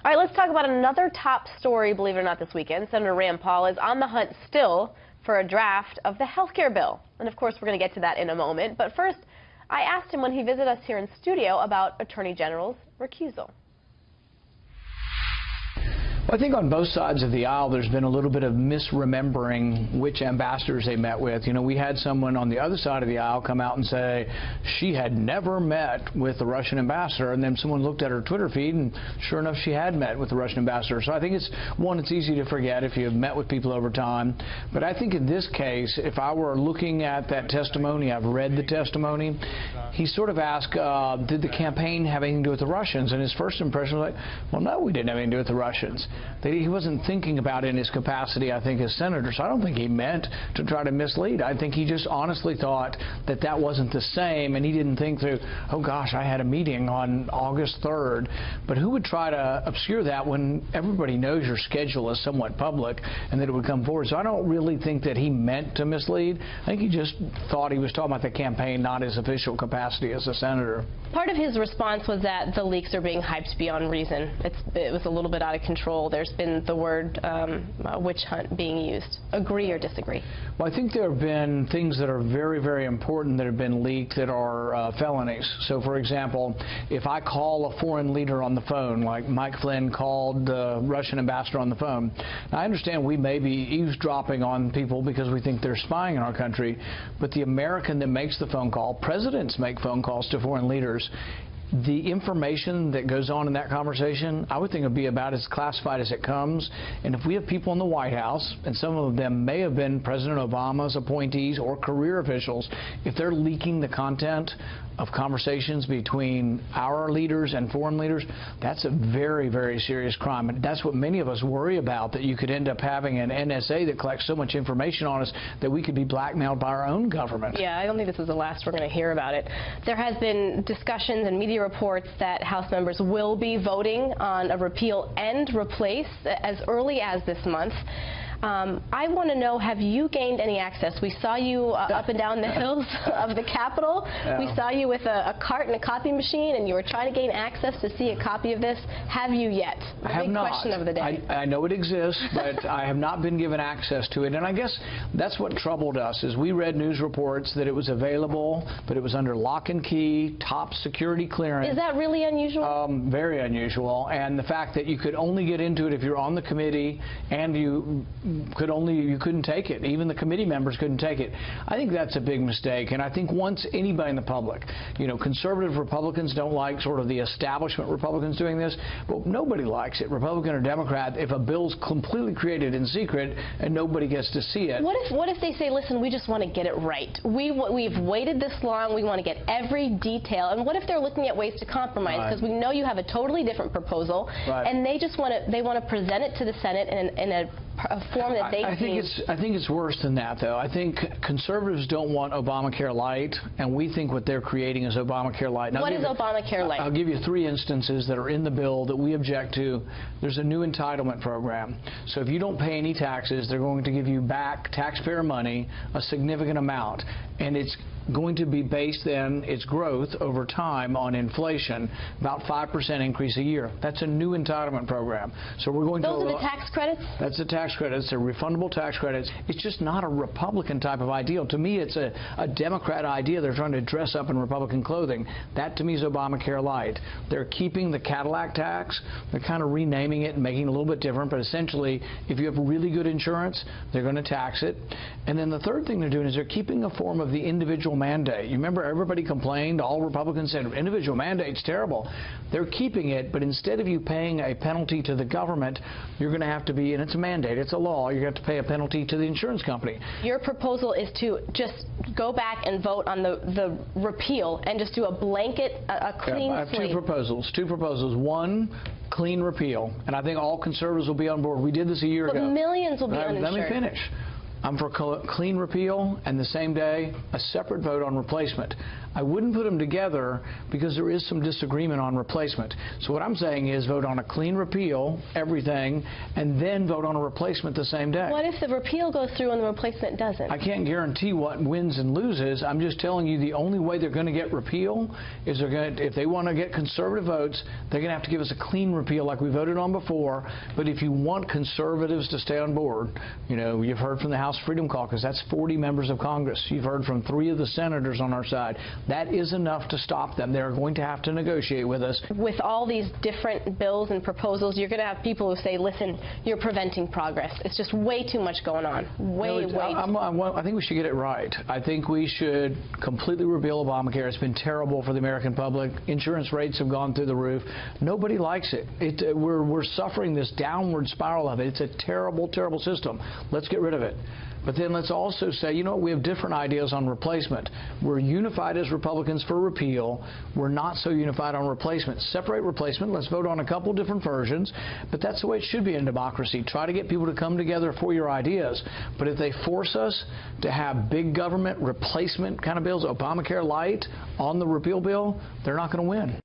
All right, let's talk about another top story, believe it or not, this weekend. Senator Rand Paul is on the hunt still for a draft of the health care bill. And, of course, we're going to get to that in a moment. But first, I asked him when he visited us here in studio about Attorney General's recusal. Well, I think on both sides of the aisle there's been a little bit of misremembering which ambassadors they met with. You know, we had someone on the other side of the aisle come out and say she had never met with the Russian ambassador, and then someone looked at her Twitter feed and sure enough she had met with the Russian ambassador. So I think it's easy to forget if you've met with people over time. But I think in this case, if I were looking at that testimony, I've read the testimony, he sort of asked, did the campaign have anything to do with the Russians? And his first impression was like, well, no, we didn't have anything to do with the Russians. That he wasn't thinking about it in his capacity, I think, as senator. So I don't think he meant to try to mislead. I think he just honestly thought that that wasn't the same, and he didn't think through, oh gosh, I had a meeting on August 3rd. But who would try to obscure that when everybody knows your schedule is somewhat public and that it would come forward? So I don't really think that he meant to mislead. I think he just thought he was talking about the campaign, not his official capacity as a senator. Part of his response was that the leaks are being hyped beyond reason. It was a little bit out of control. There's been the word witch hunt being used. Agree or disagree? Well, I think there have been things that are very, very important that have been leaked that are felonies. So, for example, if I call a foreign leader on the phone, like Mike Flynn called the Russian ambassador on the phone, now, I understand we may be eavesdropping on people because we think they're spying in our country, but the American that makes the phone call, presidents make phone calls to foreign leaders. The information that goes on in that conversation, I would think would be about as classified as it comes. And if we have people in the White House, and some of them may have been President Obama's appointees or career officials, if they're leaking the content of conversations between our leaders and foreign leaders, that's a very, very serious crime. And that's what many of us worry about, that you could end up having an NSA that collects so much information on us that we could be blackmailed by our own government. Yeah, I don't think this is the last we're going to hear about it. There has been discussions and media reports that House members will be voting on a repeal and replace as early as this month. I want to know, have you gained any access? We saw you up and down the hills of the Capitol. Yeah. We saw you with a cart and a copy machine, and you were trying to gain access to see a copy of this. Have you yet? I have not. Question of the day. I know it exists, but I have not been given access to it. And I guess that's what troubled us, is we read news reports that it was available, but it was under lock and key, top security clearance. Is that really unusual? Very unusual. And the fact that you could only get into it if you're on the committee, and you couldn't take it. Even the committee members couldn't take it. I think that's a big mistake, and I think once anybody in the public, you know, conservative Republicans don't like sort of the establishment Republicans doing this, but nobody likes it, Republican or Democrat, if a bill's completely created in secret and nobody gets to see it. What if they say, listen, we just want to get it right. We've waited this long, we want to get every detail, and what if they're looking at ways to compromise? Because we know you have a totally different proposal, and they just want to present it to the Senate in a form that they I think it's worse than that, though. I think conservatives don't want Obamacare light, and we think what they're creating is Obamacare light. What is Obamacare light? I'll give you 3 instances that are in the bill that we object to. There's a new entitlement program. So if you don't pay any taxes, they're going to give you back taxpayer money, a significant amount, and it's going to be based then, its growth over time on inflation, about 5% increase a year. That's a new entitlement program. So we're going Those are the tax credits? That's the tax credits. They're refundable tax credits. It's just not a Republican type of ideal. To me, it's a Democrat idea. They're trying to dress up in Republican clothing. That, to me, is Obamacare light. They're keeping the Cadillac tax. They're kind of renaming it and making it a little bit different, but essentially, if you have really good insurance, they're going to tax it. And then the third thing they're doing is they're keeping a form of the individual mandate. You remember everybody complained, all Republicans said individual mandate's terrible. They're keeping it, but instead of you paying a penalty to the government, you're going to have to be, and it's a mandate, it's a law, you're going to have to pay a penalty to the insurance company. Your proposal is to just go back and vote on the repeal and just do a blanket, a clean I have slate. Two proposals. One, clean repeal, and I think all conservatives will be on board. We did this a year ago. But millions will be uninsured. Let me finish. I'm for clean repeal, and the same day, a separate vote on replacement. I wouldn't put them together because there is some disagreement on replacement. So what I'm saying is vote on a clean repeal, everything, and then vote on a replacement the same day. What if the repeal goes through and the replacement doesn't? I can't guarantee what wins and loses. I'm just telling you the only way they're going to get repeal is if they want to get conservative votes, they're going to have to give us a clean repeal like we voted on before. But if you want conservatives to stay on board, you know, you've heard from the House Freedom Caucus, that's 40 members of Congress. You've heard from 3 of the senators on our side. That is enough to stop them. They're going to have to negotiate with us. With all these different bills and proposals, you're going to have people who say, listen, you're preventing progress. It's just way too much going on. I think we should get it right. I think we should completely repeal Obamacare. It's been terrible for the American public. Insurance rates have gone through the roof. Nobody likes it. We're suffering this downward spiral of it. It's a terrible, terrible system. Let's get rid of it. But then let's also say, you know what, we have different ideas on replacement. We're unified as Republicans for repeal. We're not so unified on replacement. Separate replacement. Let's vote on a couple different versions. But that's the way it should be in democracy. Try to get people to come together for your ideas. But if they force us to have big government replacement kind of bills, Obamacare light on the repeal bill, they're not going to win.